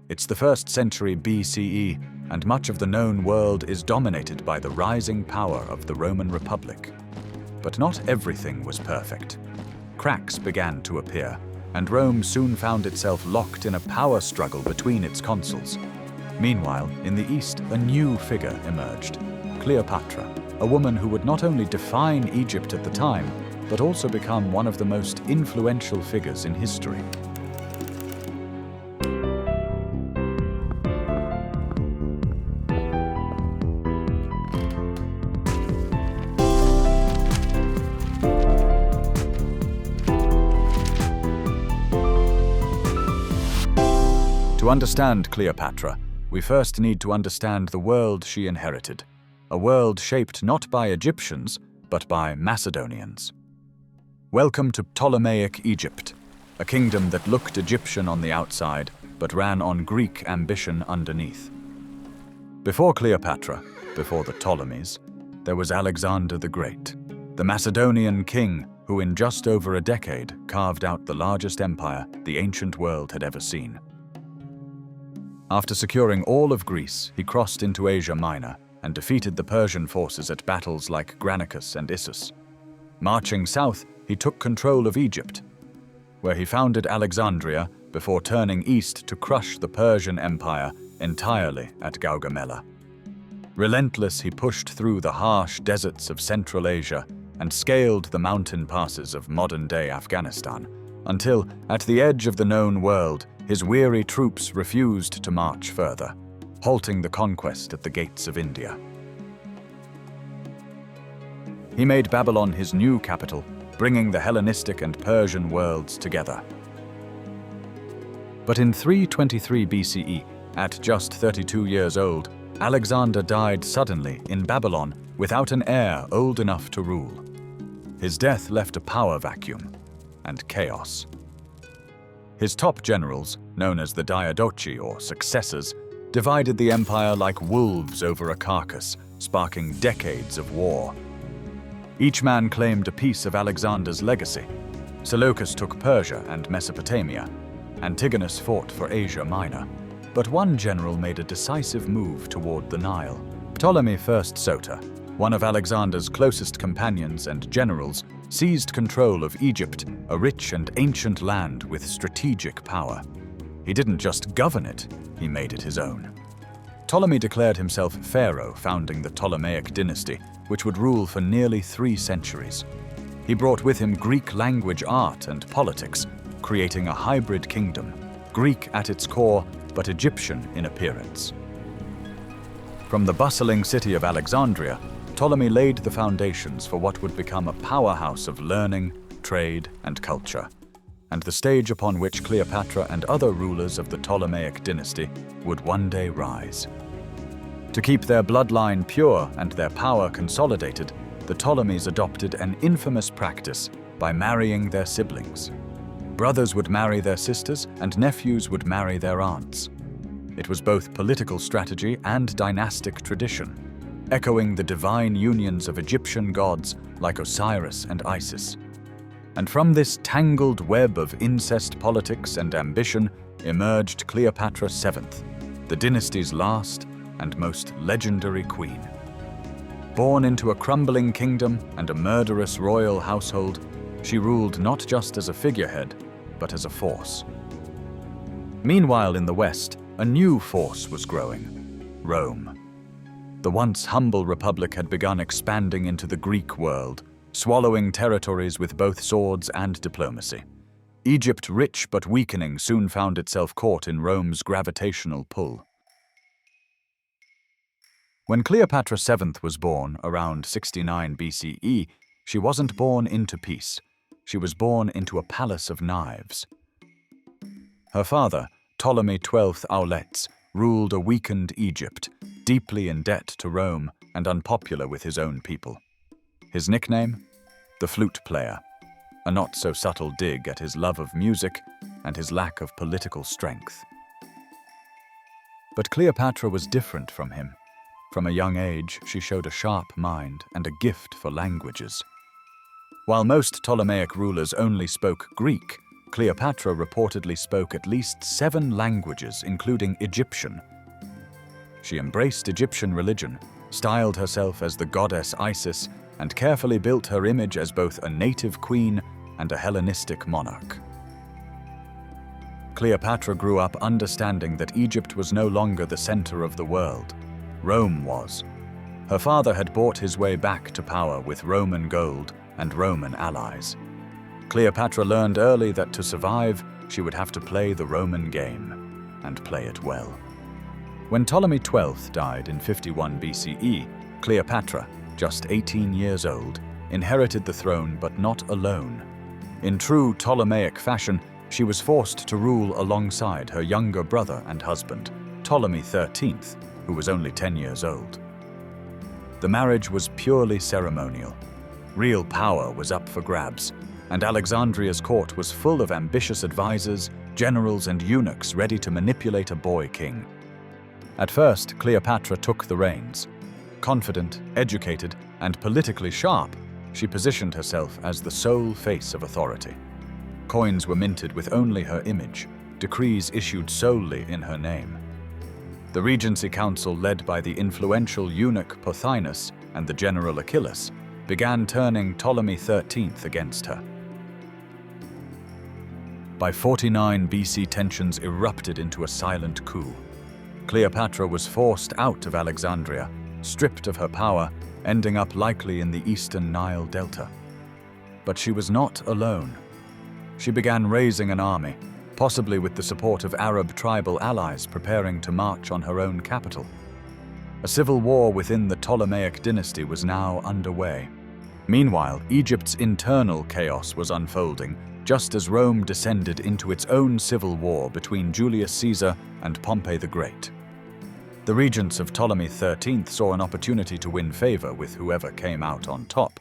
It's the 1st century BCE, and much of the known world is dominated by the rising power of the Roman Republic. But not everything was perfect. Cracks began to appear, and Rome soon found itself locked in a power struggle between its consuls. Meanwhile, in the east, a new figure emerged, Cleopatra, a woman who would not only define Egypt at the time, but also become one of the most influential figures in history. To understand Cleopatra, we first need to understand the world she inherited, a world shaped not by Egyptians, but by Macedonians. Welcome to Ptolemaic Egypt, a kingdom that looked Egyptian on the outside, but ran on Greek ambition underneath. Before Cleopatra, before the Ptolemies, there was Alexander the Great, the Macedonian king who in just over a decade carved out the largest empire the ancient world had ever seen. After securing all of Greece, he crossed into Asia Minor and defeated the Persian forces at battles like Granicus and Issus. Marching south, he took control of Egypt, where he founded Alexandria before turning east to crush the Persian Empire entirely at Gaugamela. Relentless, he pushed through the harsh deserts of Central Asia and scaled the mountain passes of modern-day Afghanistan, until, at the edge of the known world, his weary troops refused to march further, halting the conquest at the gates of India. He made Babylon his new capital, bringing the Hellenistic and Persian worlds together. But in 323 BCE, at just 32 years old, Alexander died suddenly in Babylon without an heir old enough to rule. His death left a power vacuum and chaos. His top generals, known as the Diadochi or successors, divided the empire like wolves over a carcass, sparking decades of war. Each man claimed a piece of Alexander's legacy. Seleucus took Persia and Mesopotamia. Antigonus fought for Asia Minor. But one general made a decisive move toward the Nile. Ptolemy I Soter, one of Alexander's closest companions and generals, seized control of Egypt, a rich and ancient land with strategic power. He didn't just govern it, he made it his own. Ptolemy declared himself Pharaoh, founding the Ptolemaic dynasty, which would rule for nearly 3 centuries. He brought with him Greek language, art, and politics, creating a hybrid kingdom, Greek at its core, but Egyptian in appearance. From the bustling city of Alexandria, Ptolemy laid the foundations for what would become a powerhouse of learning, trade, and culture, and the stage upon which Cleopatra and other rulers of the Ptolemaic dynasty would one day rise. To keep their bloodline pure and their power consolidated, the Ptolemies adopted an infamous practice by marrying their siblings. Brothers would marry their sisters, and nephews would marry their aunts. It was both political strategy and dynastic tradition, echoing the divine unions of Egyptian gods like Osiris and Isis. And from this tangled web of incest politics and ambition emerged Cleopatra VII, the dynasty's last and most legendary queen. Born into a crumbling kingdom and a murderous royal household, she ruled not just as a figurehead, but as a force. Meanwhile, in the West, a new force was growing: Rome. The once humble republic had begun expanding into the Greek world, swallowing territories with both swords and diplomacy. Egypt, rich but weakening, soon found itself caught in Rome's gravitational pull. When Cleopatra VII was born, around 69 BCE, she wasn't born into peace. She was born into a palace of knives. Her father, Ptolemy XII Auletes, ruled a weakened Egypt, deeply in debt to Rome and unpopular with his own people. His nickname? The Flute Player, a not-so-subtle dig at his love of music and his lack of political strength. But Cleopatra was different from him. From a young age, she showed a sharp mind and a gift for languages. While most Ptolemaic rulers only spoke Greek, Cleopatra reportedly spoke at least 7 languages, including Egyptian. She embraced Egyptian religion, styled herself as the goddess Isis, and carefully built her image as both a native queen and a Hellenistic monarch. Cleopatra grew up understanding that Egypt was no longer the center of the world. Rome was. Her father had bought his way back to power with Roman gold and Roman allies. Cleopatra learned early that to survive, she would have to play the Roman game, and play it well. When Ptolemy XII died in 51 BCE, Cleopatra, just 18 years old, inherited the throne but not alone. In true Ptolemaic fashion, she was forced to rule alongside her younger brother and husband, Ptolemy XIII, who was only 10 years old. The marriage was purely ceremonial. Real power was up for grabs, and Alexandria's court was full of ambitious advisors, generals, and eunuchs ready to manipulate a boy king. At first, Cleopatra took the reins. Confident, educated, and politically sharp, she positioned herself as the sole face of authority. Coins were minted with only her image, decrees issued solely in her name. The Regency Council, led by the influential eunuch Pothinus and the general Achilles, began turning Ptolemy XIII against her. By 49 BC, tensions erupted into a silent coup. Cleopatra was forced out of Alexandria, stripped of her power, ending up likely in the eastern Nile Delta. But she was not alone. She began raising an army, possibly with the support of Arab tribal allies preparing to march on her own capital. A civil war within the Ptolemaic dynasty was now underway. Meanwhile, Egypt's internal chaos was unfolding, just as Rome descended into its own civil war between Julius Caesar and Pompey the Great. The regents of Ptolemy XIII saw an opportunity to win favor with whoever came out on top,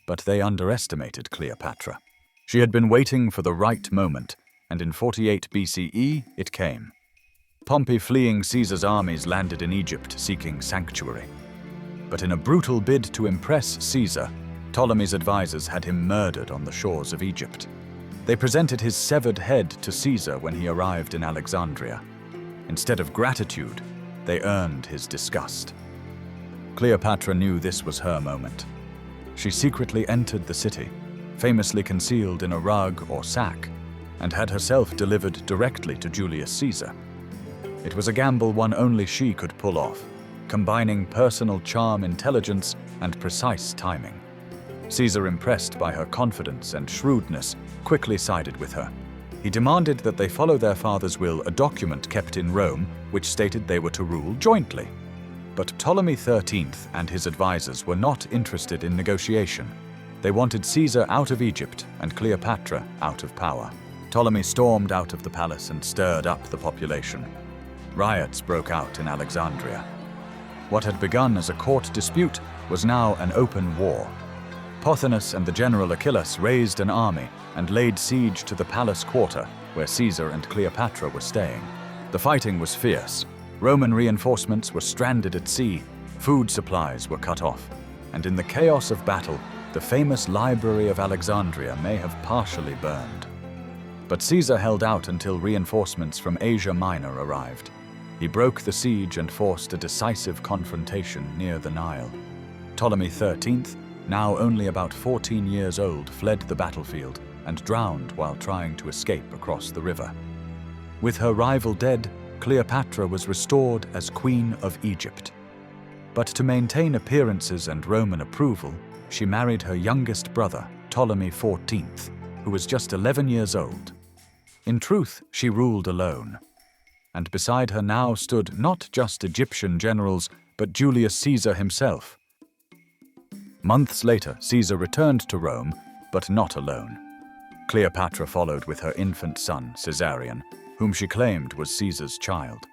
but they underestimated Cleopatra. She had been waiting for the right moment, and in 48 BCE it came. Pompey, fleeing Caesar's armies, landed in Egypt seeking sanctuary. But in a brutal bid to impress Caesar, Ptolemy's advisors had him murdered on the shores of Egypt. They presented his severed head to Caesar when he arrived in Alexandria. Instead of gratitude, they earned his disgust. Cleopatra knew this was her moment. She secretly entered the city, famously concealed in a rug or sack, and had herself delivered directly to Julius Caesar. It was a gamble one only she could pull off, combining personal charm, intelligence, and precise timing. Caesar, impressed by her confidence and shrewdness, quickly sided with her. He demanded that they follow their father's will, a document kept in Rome which stated they were to rule jointly. But Ptolemy XIII and his advisors were not interested in negotiation. They wanted Caesar out of Egypt and Cleopatra out of power. Ptolemy stormed out of the palace and stirred up the population. Riots broke out in Alexandria. What had begun as a court dispute was now an open war. Pothinus and the general Achilles raised an army and laid siege to the palace quarter where Caesar and Cleopatra were staying. The fighting was fierce. Roman reinforcements were stranded at sea, food supplies were cut off, and in the chaos of battle, the famous Library of Alexandria may have partially burned. But Caesar held out until reinforcements from Asia Minor arrived. He broke the siege and forced a decisive confrontation near the Nile. Ptolemy XIII, now only about 14 years old, fled the battlefield and drowned while trying to escape across the river. With her rival dead, Cleopatra was restored as Queen of Egypt. But to maintain appearances and Roman approval, she married her youngest brother, Ptolemy XIV, who was just 11 years old. In truth, she ruled alone. And beside her now stood not just Egyptian generals, but Julius Caesar himself. Months later, Caesar returned to Rome, but not alone. Cleopatra followed with her infant son, Caesarion, whom she claimed was Caesar's child.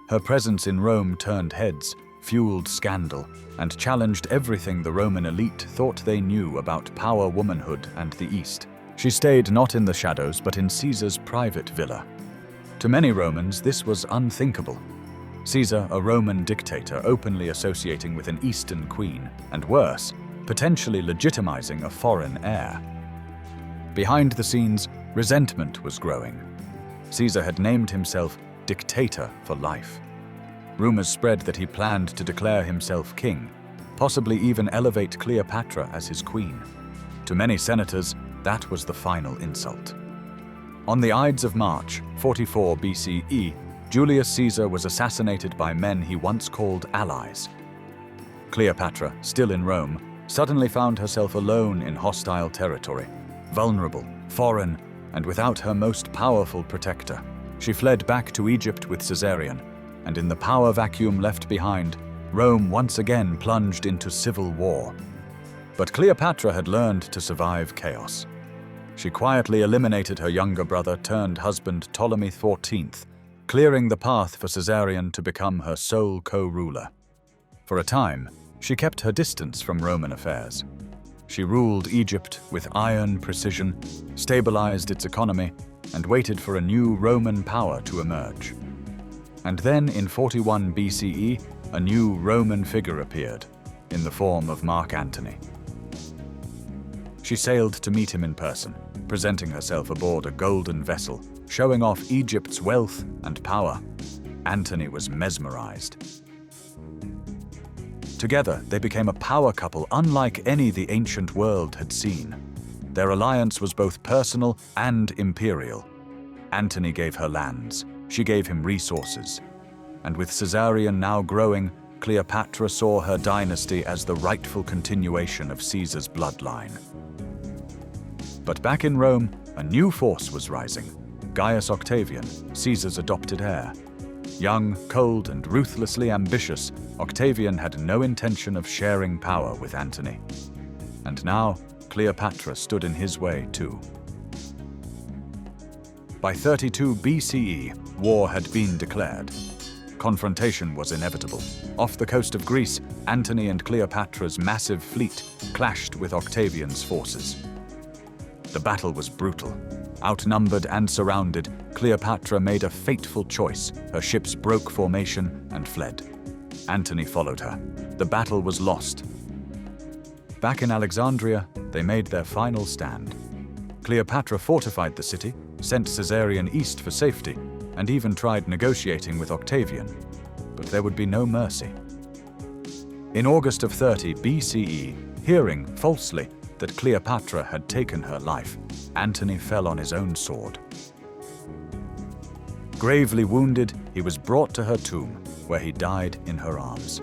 Her presence in Rome turned heads, fueled scandal, and challenged everything the Roman elite thought they knew about power, womanhood, and the East. She stayed not in the shadows, but in Caesar's private villa. To many Romans, this was unthinkable. Caesar, a Roman dictator, openly associating with an Eastern queen, and worse, potentially legitimizing a foreign heir. Behind the scenes, resentment was growing. Caesar had named himself dictator for life. Rumors spread that he planned to declare himself king, possibly even elevate Cleopatra as his queen. To many senators, that was the final insult. On the Ides of March, 44 BCE, Julius Caesar was assassinated by men he once called allies. Cleopatra, still in Rome, suddenly found herself alone in hostile territory, vulnerable, foreign, and without her most powerful protector. She fled back to Egypt with Caesarion, and in the power vacuum left behind, Rome once again plunged into civil war. But Cleopatra had learned to survive chaos. She quietly eliminated her younger brother turned husband Ptolemy XIV, clearing the path for Caesarion to become her sole co-ruler. For a time, she kept her distance from Roman affairs. She ruled Egypt with iron precision, stabilized its economy, and waited for a new Roman power to emerge. And then in 41 BCE, a new Roman figure appeared, in the form of Mark Antony. She sailed to meet him in person, presenting herself aboard a golden vessel, showing off Egypt's wealth and power. Antony was mesmerized. Together, they became a power couple unlike any the ancient world had seen. Their alliance was both personal and imperial. Antony gave her lands, she gave him resources. And with Caesarion now growing, Cleopatra saw her dynasty as the rightful continuation of Caesar's bloodline. But back in Rome, a new force was rising. Gaius Octavian, Caesar's adopted heir. Young, cold, and ruthlessly ambitious, Octavian had no intention of sharing power with Antony. And now, Cleopatra stood in his way too. By 32 BCE, war had been declared. Confrontation was inevitable. Off the coast of Greece, Antony and Cleopatra's massive fleet clashed with Octavian's forces. The battle was brutal. Outnumbered and surrounded, Cleopatra made a fateful choice. Her ships broke formation and fled. Antony followed her. The battle was lost. Back in Alexandria, they made their final stand. Cleopatra fortified the city, sent Caesarion east for safety, and even tried negotiating with Octavian. But there would be no mercy. In August of 30 BCE, hearing, falsely, that Cleopatra had taken her life, Antony fell on his own sword. Gravely wounded, he was brought to her tomb, where he died in her arms.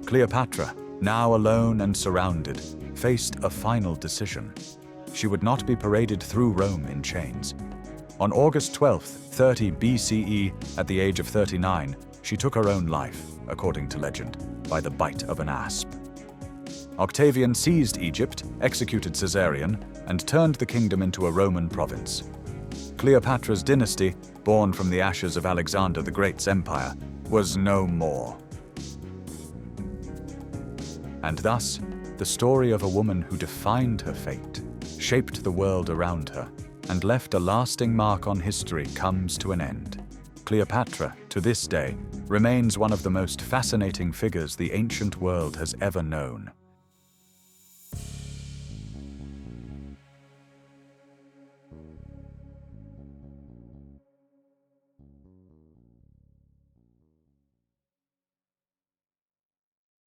Cleopatra, now alone and surrounded, faced a final decision. She would not be paraded through Rome in chains. On August 12, 30 BCE, at the age of 39, she took her own life, according to legend, by the bite of an asp. Octavian seized Egypt, executed Caesarion, and turned the kingdom into a Roman province. Cleopatra's dynasty, born from the ashes of Alexander the Great's empire, was no more. And thus, the story of a woman who defined her fate, shaped the world around her, and left a lasting mark on history comes to an end. Cleopatra, to this day, remains one of the most fascinating figures the ancient world has ever known.